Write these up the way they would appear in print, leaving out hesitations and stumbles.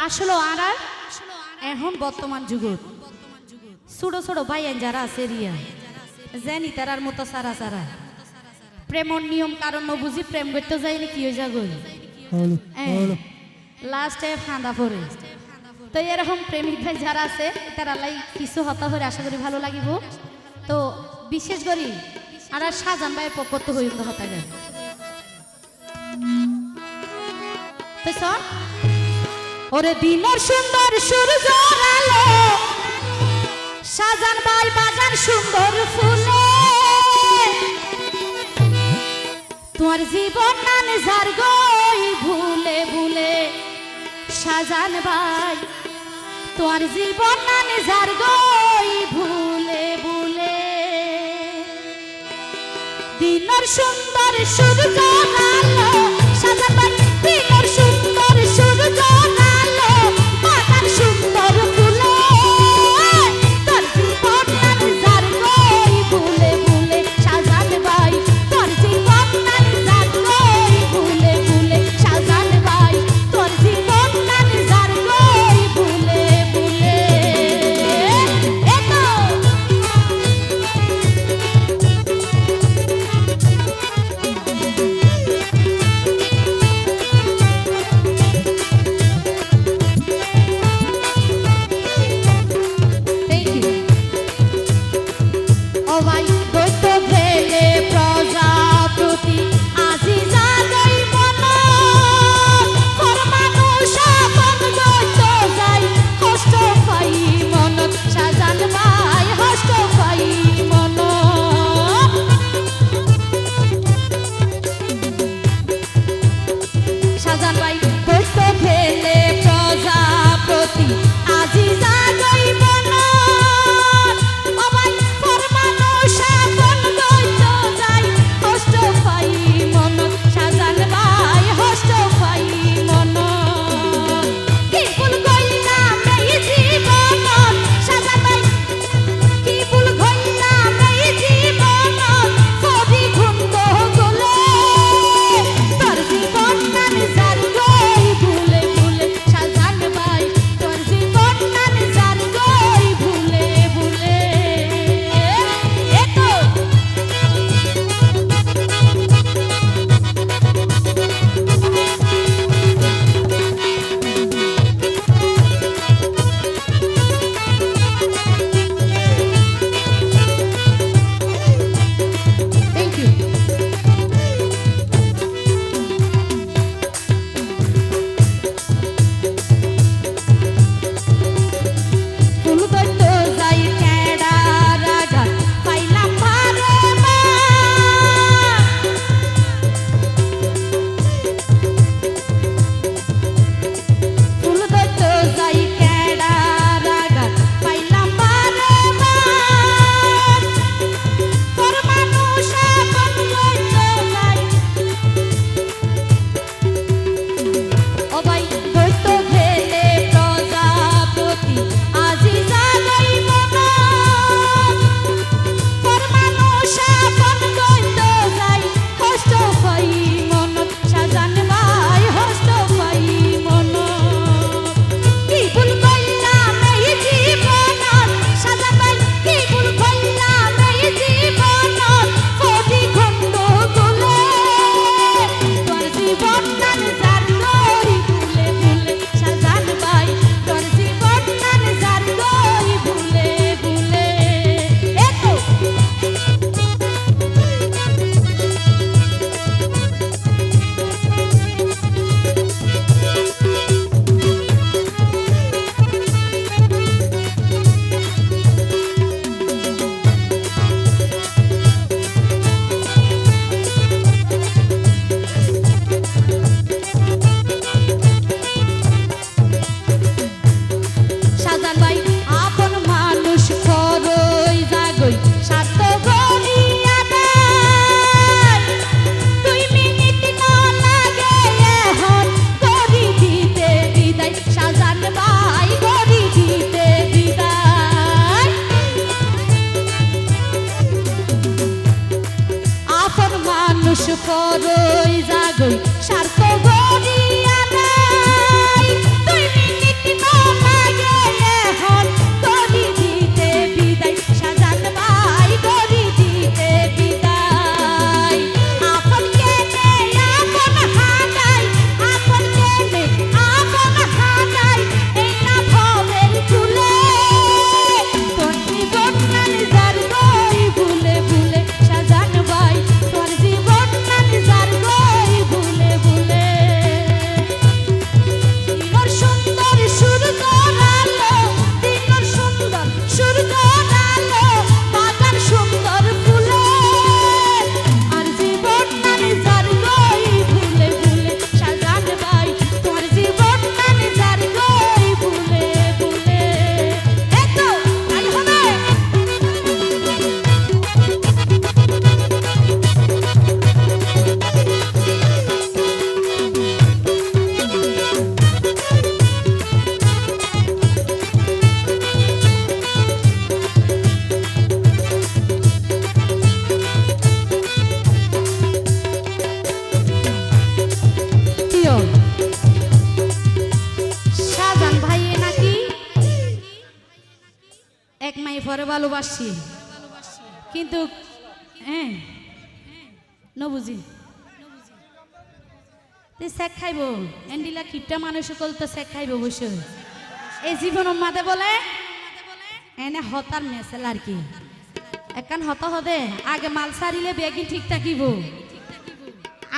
আসলে আর এখন বর্তমান যুগত ছোট ছোট ভাই যারা আছে রিয়া জানি তারার মতো সারা সারা প্রেমর নিয়ম কারণ বুঝি প্রেম করতে যায়নি কি হয়ে যাগো লাস্টে ফাঁদা পড়ে। তো এরকম প্রেমিক ভাই যারা আছে তারা লাই কিছু হতা হয়ে আশা করি ভালো লাগিব। তো বিশেষ করি আর সাজান ভাইয়ের পক্ষ তো হইল হতা যায় ওরে দিনের সুন্দর সূর্য আলো সাজান ভাই বাগান সুন্দর ফুলে তোমার জীবন নানে যার গই ভুলে ভুলে সাজান ভাই তোমার জীবন নানে যার গই ভুলে ভুলে দিনের সুন্দর সূর্য আলো সাজান ভাই দিনের সুন্দর সূর্য আলো বাগান সুন্দর ফুলে তোর জীবন নানে যার গই ভুলে ভুলে সাজান ভাই তোর জীবন নানে যার গই ভুলে ভুলে সাজান ভাই তোর জীবন নানে যার গই ভুলে ভুলে এতো করই জাগই স্বার্থ গড়িয়া নাই 2 মিনিট ভালোবাসি কিন্তু হ্যাঁ নবুঝি তুই শেখ খাইব এন্ডিলা কিপটা মানুষ সকল তো শেখ খাইব বসে এই জীবন মাদে বলে এনে হতার মেসেল আর কি একান হত হদে আগে মাল সারিলে বেগি ঠিক থাকিব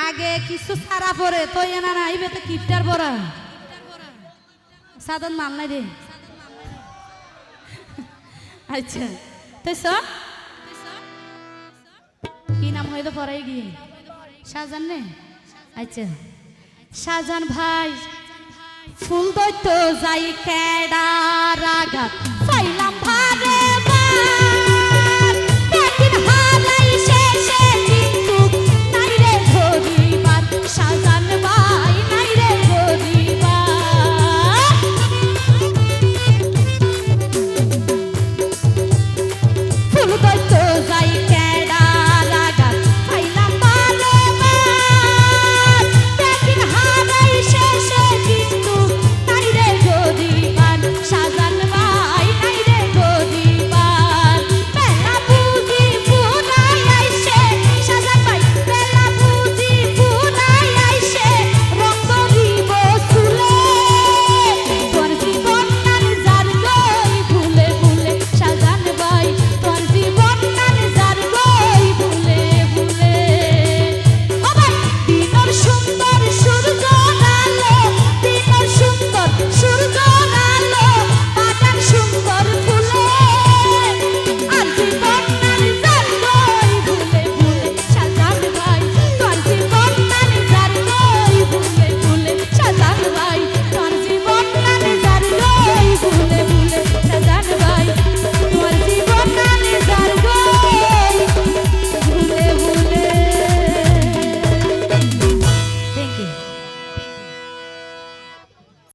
আগে কিছু সারা পরে তো এনা না আইবে তো কিপটার বড় সাধন মাল নাই রে আচ্ছা তো কি নাম হয়তো পড়াই গিয়ে শাহজান নে আচ্ছা শাহজান ভাই ফুল দৈত্য যাই কেডা রাগাত পাইলাম